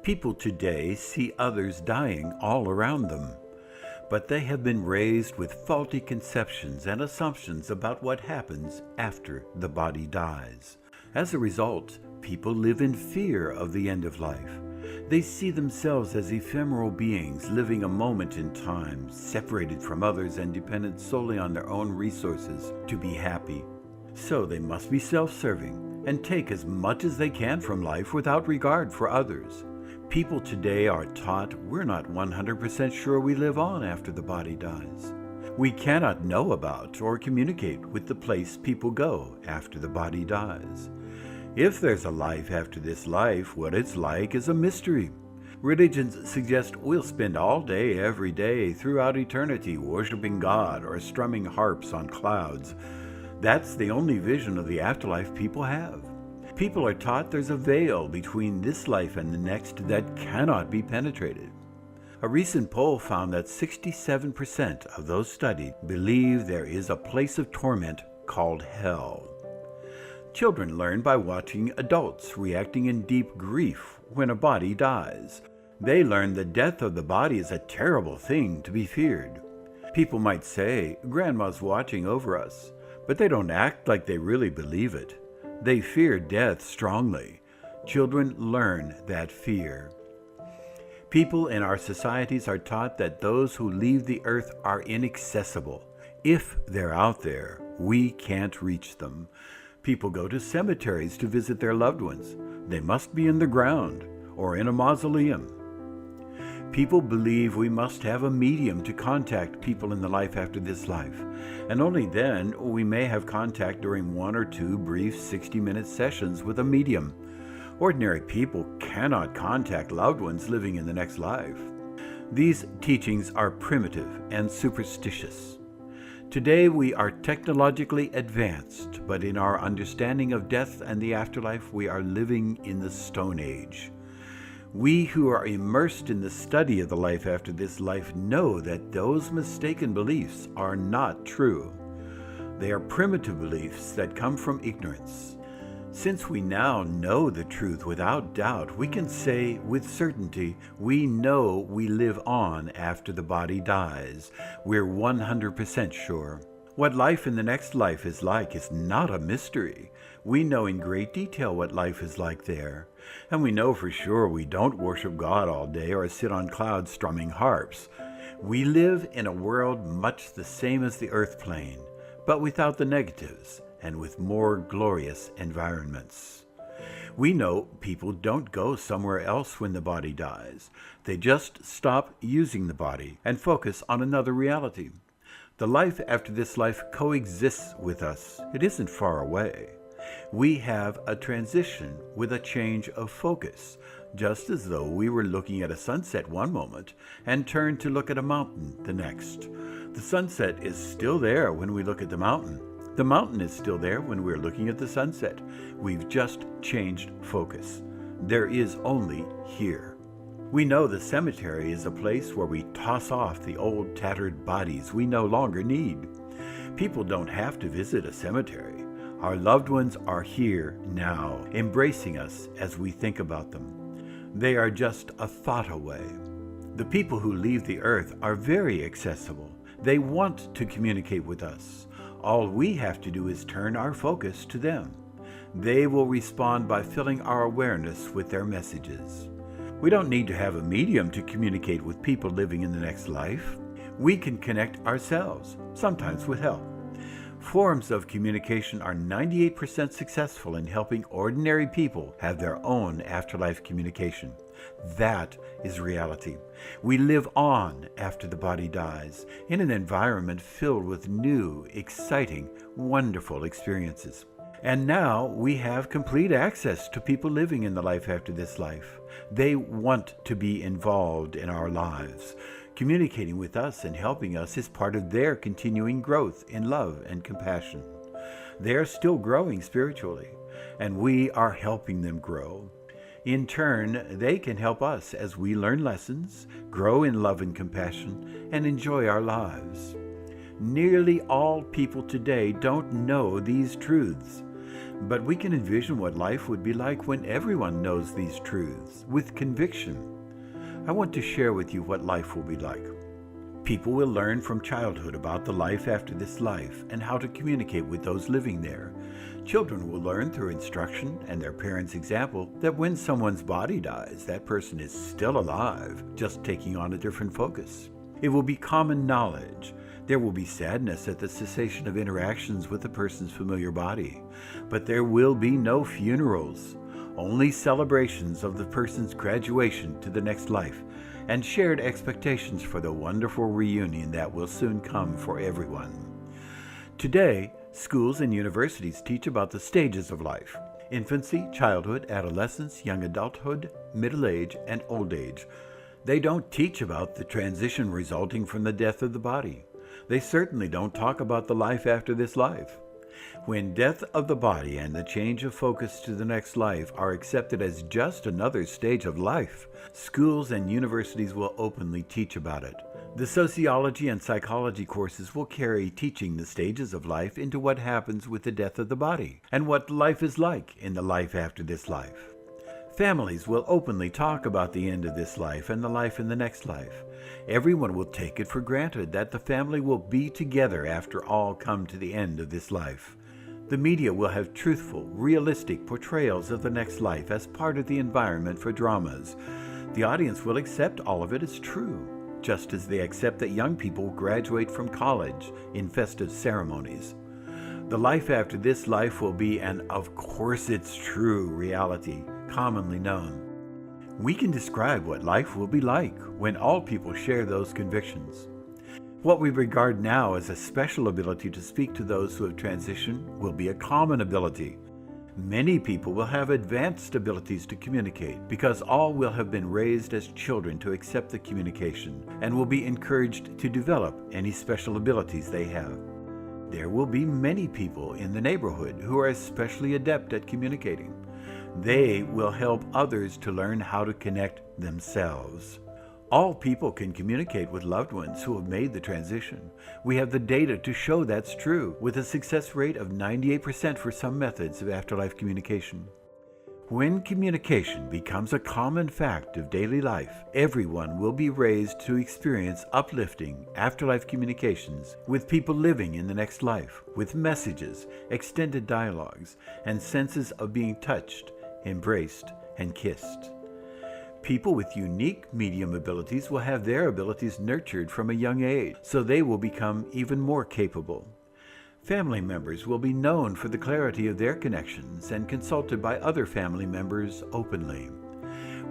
People today see others dying all around them, but they have been raised with faulty conceptions and assumptions about what happens after the body dies. As a result, people live in fear of the end of life. They see themselves as ephemeral beings living a moment in time, separated from others and dependent solely on their own resources to be happy. So they must be self-serving and take as much as they can from life without regard for others. People today are taught we're not 100% sure we live on after the body dies. We cannot know about or communicate with the place people go after the body dies. If there's a life after this life, what it's like is a mystery. Religions suggest we'll spend all day, every day, throughout eternity, worshiping God or strumming harps on clouds. That's the only vision of the afterlife people have. People are taught there's a veil between this life and the next that cannot be penetrated. A recent poll found that 67% of those studied believe there is a place of torment called hell. Children learn by watching adults reacting in deep grief when a body dies. They learn the death of the body is a terrible thing to be feared. People might say, "Grandma's watching over us," but they don't act like they really believe it. They fear death strongly. Children learn that fear. People in our societies are taught that those who leave the earth are inaccessible. If they're out there, we can't reach them. People go to cemeteries to visit their loved ones. They must be in the ground or in a mausoleum. People believe we must have a medium to contact people in the life after this life, and only then we may have contact during 1 or 2 brief 60-minute sessions with a medium. Ordinary people cannot contact loved ones living in the next life. These teachings are primitive and superstitious. Today we are technologically advanced, but in our understanding of death and the afterlife, we are living in the Stone Age. We who are immersed in the study of the life after this life know that those mistaken beliefs are not true. They are primitive beliefs that come from ignorance. Since we now know the truth without doubt, we can say with certainty, we know we live on after the body dies. We're 100% sure. What life in the next life is like is not a mystery. We know in great detail what life is like there. And we know for sure we don't worship God all day or sit on clouds strumming harps. We live in a world much the same as the earth plane, but without the negatives and with more glorious environments. We know people don't go somewhere else when the body dies. They just stop using the body and focus on another reality. The life after this life coexists with us. It isn't far away. We have a transition with a change of focus, just as though we were looking at a sunset one moment and turned to look at a mountain the next. The sunset is still there when we look at the mountain. The mountain is still there when we're looking at the sunset. We've just changed focus. There is only here. We know the cemetery is a place where we toss off the old tattered bodies we no longer need. People don't have to visit a cemetery. Our loved ones are here now, embracing us as we think about them. They are just a thought away. The people who leave the earth are very accessible. They want to communicate with us. All we have to do is turn our focus to them. They will respond by filling our awareness with their messages. We don't need to have a medium to communicate with people living in the next life. We can connect ourselves, sometimes with help. Forms of communication are 98% successful in helping ordinary people have their own afterlife communication. That is reality. We live on after the body dies, in an environment filled with new, exciting, wonderful experiences. And now we have complete access to people living in the life after this life. They want to be involved in our lives. Communicating with us and helping us is part of their continuing growth in love and compassion. They are still growing spiritually, and we are helping them grow. In turn, they can help us as we learn lessons, grow in love and compassion, and enjoy our lives. Nearly all people today don't know these truths. But we can envision what life would be like when everyone knows these truths with conviction. I want to share with you what life will be like. People will learn from childhood about the life after this life and how to communicate with those living there. Children will learn through instruction and their parents' example that when someone's body dies, that person is still alive, just taking on a different focus. It will be common knowledge. There will be sadness at the cessation of interactions with the person's familiar body, but there will be no funerals, only celebrations of the person's graduation to the next life and shared expectations for the wonderful reunion that will soon come for everyone. Today, schools and universities teach about the stages of life: infancy, childhood, adolescence, young adulthood, middle age, and old age. They don't teach about the transition resulting from the death of the body. They certainly don't talk about the life after this life. When death of the body and the change of focus to the next life are accepted as just another stage of life, schools and universities will openly teach about it. The sociology and psychology courses will carry teaching the stages of life into what happens with the death of the body and what life is like in the life after this life. Families will openly talk about the end of this life and the life in the next life. Everyone will take it for granted that the family will be together after all come to the end of this life. The media will have truthful, realistic portrayals of the next life as part of the environment for dramas. The audience will accept all of it as true, just as they accept that young people graduate from college in festive ceremonies. The life after this life will be an "of course it's true" reality, commonly known. We can describe what life will be like when all people share those convictions. What we regard now as a special ability to speak to those who have transitioned will be a common ability. Many people will have advanced abilities to communicate because all will have been raised as children to accept the communication and will be encouraged to develop any special abilities they have. There will be many people in the neighborhood who are especially adept at communicating. They will help others to learn how to connect themselves. All people can communicate with loved ones who have made the transition. We have the data to show that's true, with a success rate of 98% for some methods of afterlife communication. When communication becomes a common fact of daily life, everyone will be raised to experience uplifting afterlife communications with people living in the next life, with messages, extended dialogues, and senses of being touched, embraced, and kissed. People with unique medium abilities will have their abilities nurtured from a young age, so they will become even more capable. Family members will be known for the clarity of their connections and consulted by other family members openly.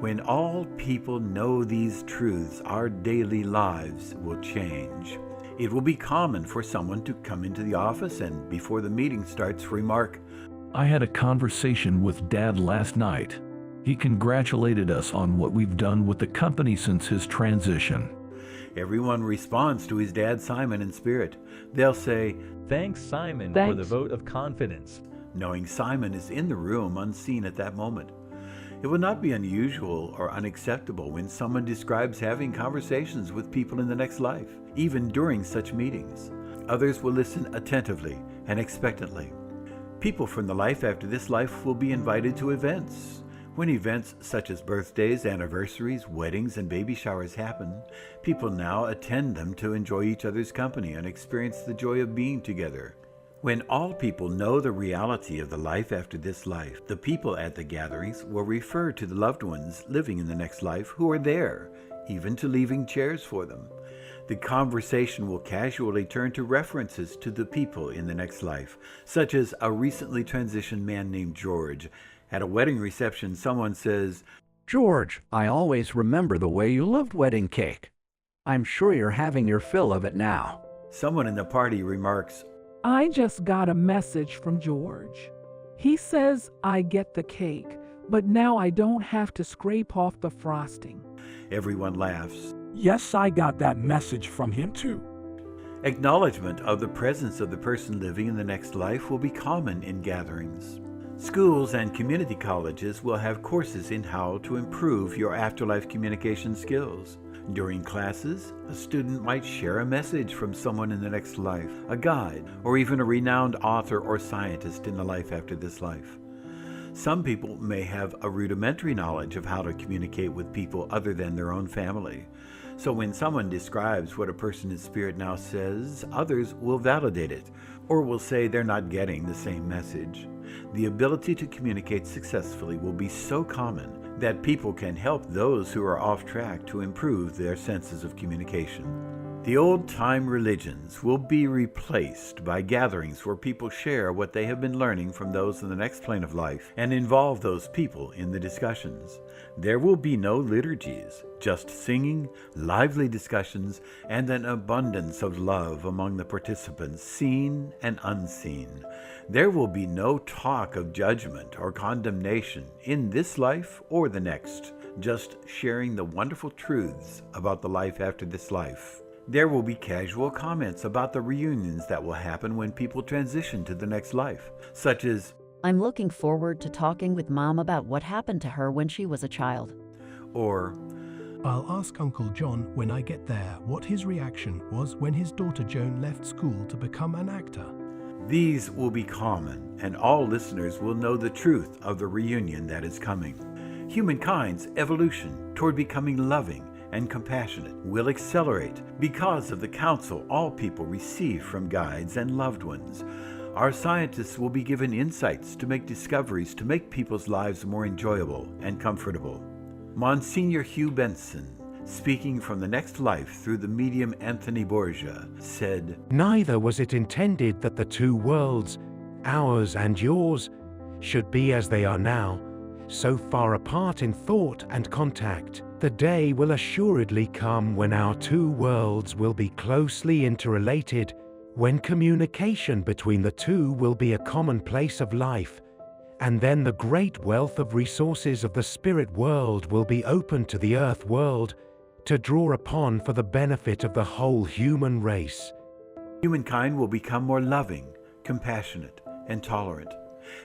When all people know these truths, our daily lives will change. It will be common for someone to come into the office and, before the meeting starts, remark, "I had a conversation with Dad last night. He congratulated us on what we've done with the company since his transition." Everyone responds to his dad Simon in spirit. They'll say, "Thanks, Simon, for the vote of confidence," knowing Simon is in the room unseen at that moment. It will not be unusual or unacceptable when someone describes having conversations with people in the next life, even during such meetings. Others will listen attentively and expectantly. People from the life after this life will be invited to events. When events such as birthdays, anniversaries, weddings, and baby showers happen, people now attend them to enjoy each other's company and experience the joy of being together. When all people know the reality of the life after this life, the people at the gatherings will refer to the loved ones living in the next life who are there, even to leaving chairs for them. The conversation will casually turn to references to the people in the next life, such as a recently transitioned man named George. At a wedding reception, someone says, "George, I always remember the way you loved wedding cake. I'm sure you're having your fill of it now." Someone in the party remarks, "I just got a message from George. He says I get the cake, but now I don't have to scrape off the frosting." Everyone laughs. "Yes, I got that message from him too." Acknowledgement of the presence of the person living in the next life will be common in gatherings. Schools and community colleges will have courses in how to improve your afterlife communication skills. During classes, a student might share a message from someone in the next life, a guide, or even a renowned author or scientist in the life after this life. Some people may have a rudimentary knowledge of how to communicate with people other than their own family. So when someone describes what a person in spirit now says, others will validate it, or will say they're not getting the same message. The ability to communicate successfully will be so common that people can help those who are off track to improve their senses of communication. The old-time religions will be replaced by gatherings where people share what they have been learning from those in the next plane of life and involve those people in the discussions. There will be no liturgies, just singing, lively discussions, and an abundance of love among the participants, seen and unseen. There will be no talk of judgment or condemnation in this life or the next, just sharing the wonderful truths about the life after this life. There will be casual comments about the reunions that will happen when people transition to the next life, such as, "I'm looking forward to talking with Mom about what happened to her when she was a child." or, "I'll ask Uncle John when I get there what his reaction was when his daughter Joan left school to become an actor." These will be common, and all listeners will know the truth of the reunion that is coming. Humankind's evolution toward becoming loving and compassionate will accelerate because of the counsel all people receive from guides and loved ones. Our scientists will be given insights to make discoveries to make people's lives more enjoyable and comfortable. Monsignor Hugh Benson, speaking from the next life through the medium Anthony Borgia, said, "Neither was it intended that the two worlds, ours and yours, should be as they are now, so far apart in thought and contact. The day will assuredly come when our two worlds will be closely interrelated, when communication between the two will be a commonplace of life, and then the great wealth of resources of the spirit world will be open to the earth world to draw upon for the benefit of the whole human race." Humankind will become more loving, compassionate, and tolerant.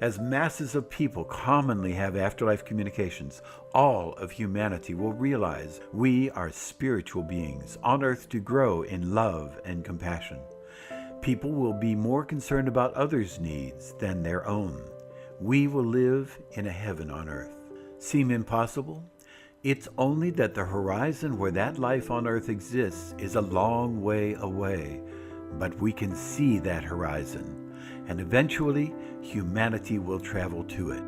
As masses of people commonly have afterlife communications, all of humanity will realize we are spiritual beings on earth to grow in love and compassion. People will be more concerned about others' needs than their own. We will live in a heaven on earth. Seem impossible? It's only that the horizon where that life on earth exists is a long way away, but we can see that horizon, and eventually humanity will travel to it.